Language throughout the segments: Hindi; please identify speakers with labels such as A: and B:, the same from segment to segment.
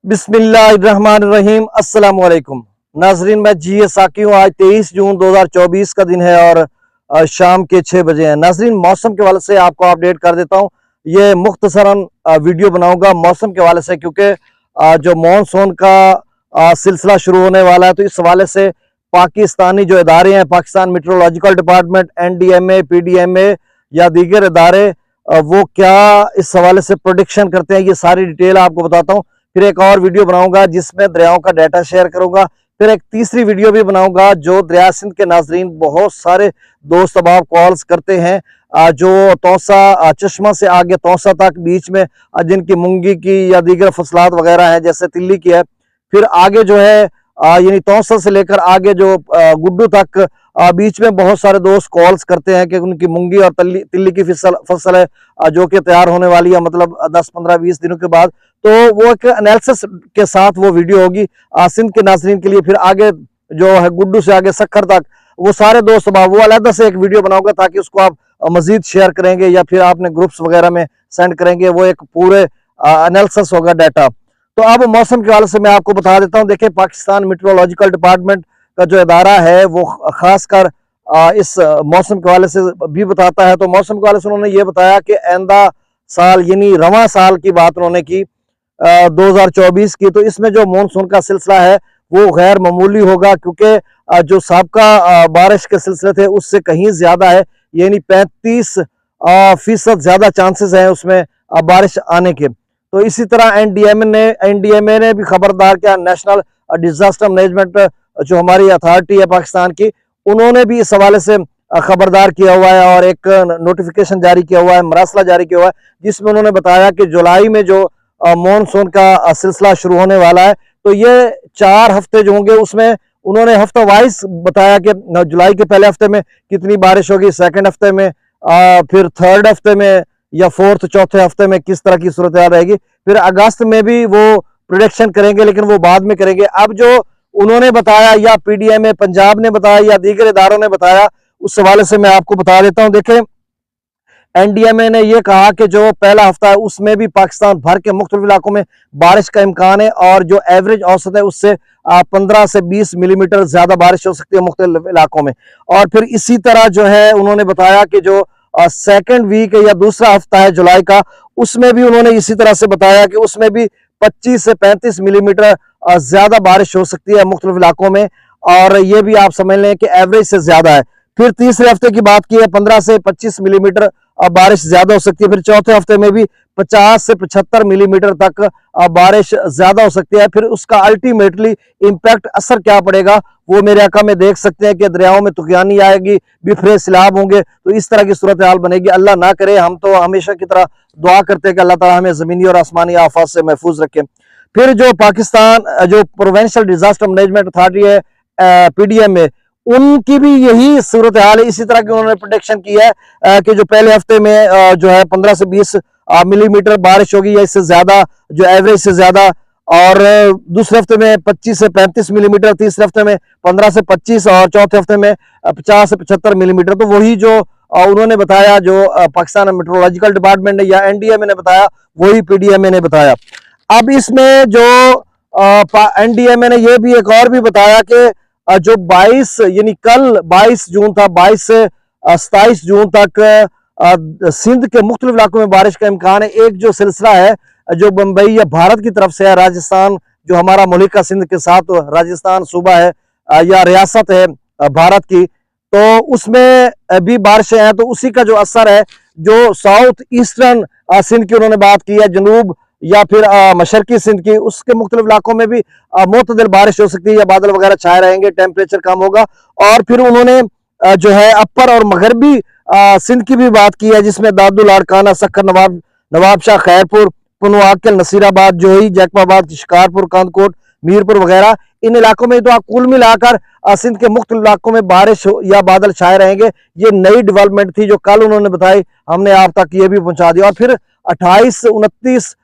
A: बिस्मिल्लाहिर्रहमानिर्रहीम। अस्सलाम वालेकुम नाजरीन, मैं जी साकी हूँ। आज 23 जून 2024 का दिन है और शाम के 6 बजे हैं। नाजरीन, मौसम के हवाले से आपको अपडेट कर देता हूँ। ये मुख्तसरन वीडियो बनाऊंगा मौसम के हवाले से, क्योंकि जो मानसून का सिलसिला शुरू होने वाला है, तो इस हवाले से पाकिस्तानी जो इदारे हैं, Pakistan meteorological department, NDMA, PDMA या दीगर इदारे, वो क्या इस हवाले से प्रोडिक्शन करते हैं, ये सारी डिटेल आपको बताता हूँ। फिर एक और वीडियो बनाऊंगा जिसमें दरियाओं का डाटा शेयर करूंगा। फिर एक तीसरी वीडियो भी बनाऊंगा जो दरिया सिंध के नाजरीन, बहुत सारे दोस्त अब आप कॉल्स करते हैं, जो तौसा चश्मा से आगे तौसा तक बीच में जिनकी मूंगी की या दीगर फसलात वगैरह है, जैसे तिल्ली की है। फिर आगे जो है यानी तौसा से लेकर आगे जो गुड्डू तक बीच में बहुत सारे दोस्त कॉल्स करते हैं कि उनकी मूंगी और तिल्ली की फसल है जो कि तैयार होने वाली है, मतलब 10, 15, 20 दिनों के बाद। तो वो एक एनालिसिस के साथ वो वीडियो होगी सिंध के नाजरीन के लिए। फिर आगे जो है गुड्डू से आगे सखर तक, वो सारे दोस्त वो अलग से एक वीडियो बनाऊंगा ताकि उसको आप मजीद शेयर करेंगे या फिर आपने ग्रुप्स वगैरह में सेंड करेंगे। वो एक पूरे एनालिसिस होगा डाटा। तो अब मौसम के हवाले से मैं आपको बता देता हूँ। देखिए, पाकिस्तान मेट्रोलॉजिकल डिपार्टमेंट का जो इदारा है वो खासकर इस मौसम के हवाले से भी बताता है। तो मौसम के हवाले से उन्होंने ये बताया कि आइंदा साल यानी रवां साल की बात उन्होंने की 2024 की, तो इसमें जो मानसून का सिलसिला है वो गैर मामूली होगा, क्योंकि जो साबका बारिश के सिलसिले थे उससे कहीं ज्यादा है, यानी 35% ज्यादा चांसेस हैं उसमें बारिश आने के। तो इसी तरह एनडीएमए ने भी खबरदार किया। नेशनल डिजास्टर मैनेजमेंट जो हमारी अथॉरिटी है पाकिस्तान की, उन्होंने भी इस हवाले से खबरदार किया हुआ है और एक नोटिफिकेशन जारी किया हुआ है, मरासला जारी किया हुआ है, जिसमें उन्होंने बताया कि जुलाई में जो मानसून का सिलसिला शुरू होने वाला है, तो ये 4 हफ्ते जो होंगे उसमें उन्होंने हफ्ता वाइज बताया कि जुलाई के पहले हफ्ते में कितनी बारिश होगी, सेकंड हफ्ते में, फिर थर्ड हफ्ते में या फोर्थ चौथे हफ्ते में किस तरह की सूरत हाल रहेगी। फिर अगस्त में भी वो प्रोडिक्शन करेंगे, लेकिन वो बाद में करेंगे। अब जो उन्होंने बताया या PDMA पंजाब ने बताया या दीगर इदारों ने बताया, उस हवाले से मैं आपको बता देता हूं। देखें, NDMA ने यह कहा कि जो पहला हफ्ता है उसमें भी पाकिस्तान भर के मुख्तलिफ इलाकों में बारिश का इम्कान है और जो एवरेज औसत है उससे 15 से 20 मिलीमीटर ज्यादा बारिश हो सकती है मुख्तलिफ इलाकों में। और फिर इसी तरह जो है उन्होंने बताया कि जो सेकेंड वीक या दूसरा हफ्ता है जुलाई का, उसमें भी उन्होंने इसी तरह से बताया कि उसमें भी 25 से 35 मिलीमीटर ज्यादा बारिश हो सकती है मुख्तलिफ इलाकों में, और ये भी आप समझ लें कि एवरेज से ज्यादा है। फिर तीसरे हफ्ते की बात की है, 15 से 25 मिलीमीटर बारिश ज्यादा हो सकती है। फिर चौथे हफ्ते में भी 50 से 75 मिलीमीटर तक बारिश ज्यादा हो सकती है। फिर उसका अल्टीमेटली इम्पैक्ट असर क्या पड़ेगा वो मेरे आका में देख सकते हैं कि दरियाओं में तुगयानी आएगी, बिफरे सैलाब होंगे, तो इस तरह की सूरत हाल बनेगी। अल्लाह ना करे, हम तो हमेशा की तरह दुआ करते हैं कि अल्लाह ताला हमें जमीनी और आसमानी आफात से महफूज रखे। फिर जो पाकिस्तान जो प्रोविंशियल डिजास्टर मैनेजमेंट अथॉरिटी है PDMA, उनकी भी यही सूरत हाल है। इसी तरह की उन्होंने प्रोडिक्शन की है कि जो पहले हफ्ते में जो है 15 से 20 मिलीमीटर बारिश होगी या इससे ज्यादा, जो एवरेज से ज्यादा, और दूसरे हफ्ते में 25 से 35 मिलीमीटर, तीसरे हफ्ते में 15 से 25 और चौथे हफ्ते में 50 से 75 मिलीमीटर। तो वही जो उन्होंने बताया, जो पाकिस्तान मेट्रोलॉजिकल डिपार्टमेंट ने या NDMA ने बताया, वही PDMA ने बताया। अब इसमें जो NDMA ने यह भी एक और भी बताया कि जो 22 यानी कल 22 जून था, 22 से 27 जून तक सिंध के मुख्तलिफ इलाकों में बारिश का इम्कान है। एक जो सिलसिला है जो बम्बई या भारत की तरफ से है, राजस्थान जो हमारा मुल्क का सिंध के साथ राजस्थान सूबा है या रियासत है भारत की, तो उसमें भी बारिशें हैं। तो उसी का जो असर है, जो साउथ ईस्टर्न सिंध की उन्होंने बात की है, जनूब या फिर मशरकी सिंध की, उसके मुख्तलिफ इलाकों में भी मुतदिल बारिश हो सकती है या बादल वगैरह छाए रहेंगे, टेम्परेचर कम होगा। और फिर उन्होंने जो है अपर और मगरबी सिंध की भी बात की है, जिसमें दादू, लाड़काना, सखर, नवाबशाह, खैरपुर, पुनवाकल, नसीराबाद, जोही, जैकबाबाद, शिकारपुर, कांदकोट, मीरपुर वगैरह, इन इलाकों में तो आप कुल मिलाकर सिंध के मुख्तलिफ इलाकों में बारिश या बादल छाए रहेंगे। ये नई डेवलपमेंट थी जो कल उन्होंने बताई, हमने आप तक ये भी पहुंचा दिया। और फिर 28 से 29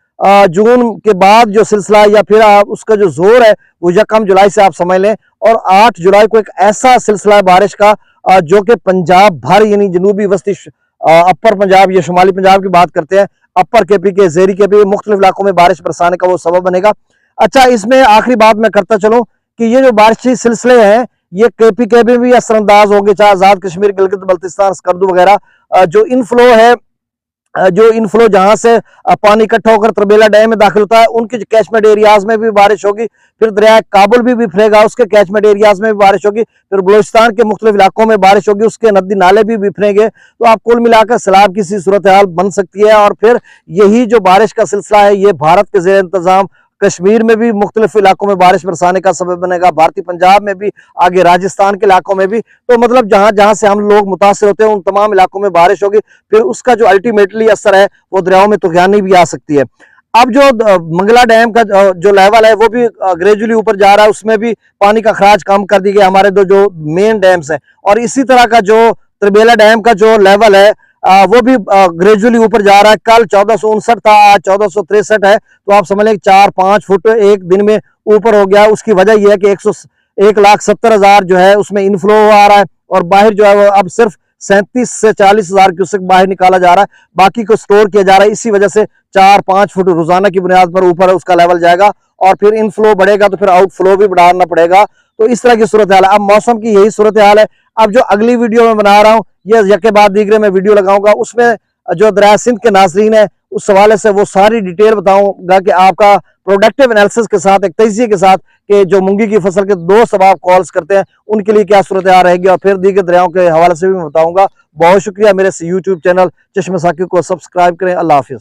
A: जून के बाद जो सिलसिला या फिर उसका जो जोर है वो यकम जुलाई से आप समझ लें, और 8 जुलाई को एक ऐसा सिलसिला है बारिश का जो कि पंजाब भर यानी जनूबी वस्ती अपर पंजाब या शुमाली पंजाब की बात करते हैं, अपर KP के, जेरी KP, मुख्तलिफ इलाकों में बारिश बरसाने का वो सबब बनेगा। अच्छा, इसमें आखिरी बात मैं करता चलूं कि ये जो बारिशी सिलसिले हैं ये केपीके में भी असरअंदाज होंगे, चाहे आजाद कश्मीर, गिलगित बल्तिस्तान, स्कर्दू वगैरह। जो इनफ्लो है, जो इनफ्लो जहां से पानी इकट्ठा होकर तरबेला डैम में दाखिल होता है, उनके कैचमेंट एरियाज में भी बारिश होगी। फिर दरिया काबुल भी बिफरेगा, उसके कैचमेंट एरियाज में भी बारिश होगी। फिर बलूचिस्तान के मुख्तलिफ इलाकों में बारिश होगी, उसके नदी नाले भी बिफरेंगे। तो आप कुल मिलाकर सैलाब की सी सूरत हाल बन सकती है। और फिर यही जो बारिश का सिलसिला है ये भारत के जेर इंतजाम कश्मीर में भी मुख्तलिफ इलाकों में बारिश बरसाने का सबब बनेगा, भारतीय पंजाब में भी, आगे राजस्थान के इलाकों में भी। तो मतलब जहां जहां से हम लोग मुतासर होते हैं उन तमाम इलाकों में बारिश होगी। फिर उसका जो अल्टीमेटली असर है वो दरियाओं में तूफानी भी आ सकती है। अब जो मंगला डैम का जो लेवल है वो भी ग्रेजुअली ऊपर जा रहा है, उसमें भी पानी का खराज कम कर दी गई हमारे दो जो मेन डैम्स हैं। और इसी तरह का जो तरबेला डैम का जो लेवल है वो भी ग्रेजुअली ऊपर जा रहा है। कल 1459 था, आज 1463 है। तो आप समझ लें 4-5 फुट एक दिन में ऊपर हो गया। उसकी वजह यह है कि 1,70,000 जो है उसमें इनफ्लो आ रहा है, और बाहर जो है वो अब सिर्फ 37 से 40 हजार क्यूसेक बाहर निकाला जा रहा है, बाकी को स्टोर किया जा रहा है। इसी वजह से 4-5 फुट रोजाना की बुनियाद पर ऊपर उसका लेवल जाएगा, और फिर इनफ्लो बढ़ेगा तो फिर आउटफ्लो भी बढ़ाना पड़ेगा। तो इस तरह की सूरत हाल है। अब मौसम की यही सूरत हाल है। अब जो अगली वीडियो में बना रहा हूँ ये यके बाद दीगरे में वीडियो लगाऊंगा, उसमें जो दरिया सिंध के नाज़रीन है उस हवाले से वो सारी डिटेल बताऊंगा कि आपका प्रोडक्टिव एनालिसिस के साथ, एक तजिए के साथ, कि जो मूंगी की फसल के 2 सबाब कॉल्स करते हैं उनके लिए क्या सूरत हाल रहेगी, और फिर दीगर दरियाओं के हवाले से भी बताऊंगा। बहुत शुक्रिया। मेरे यूट्यूब चैनल चश्मे साकी को सब्सक्राइब करें। अल्लाह हाफिज।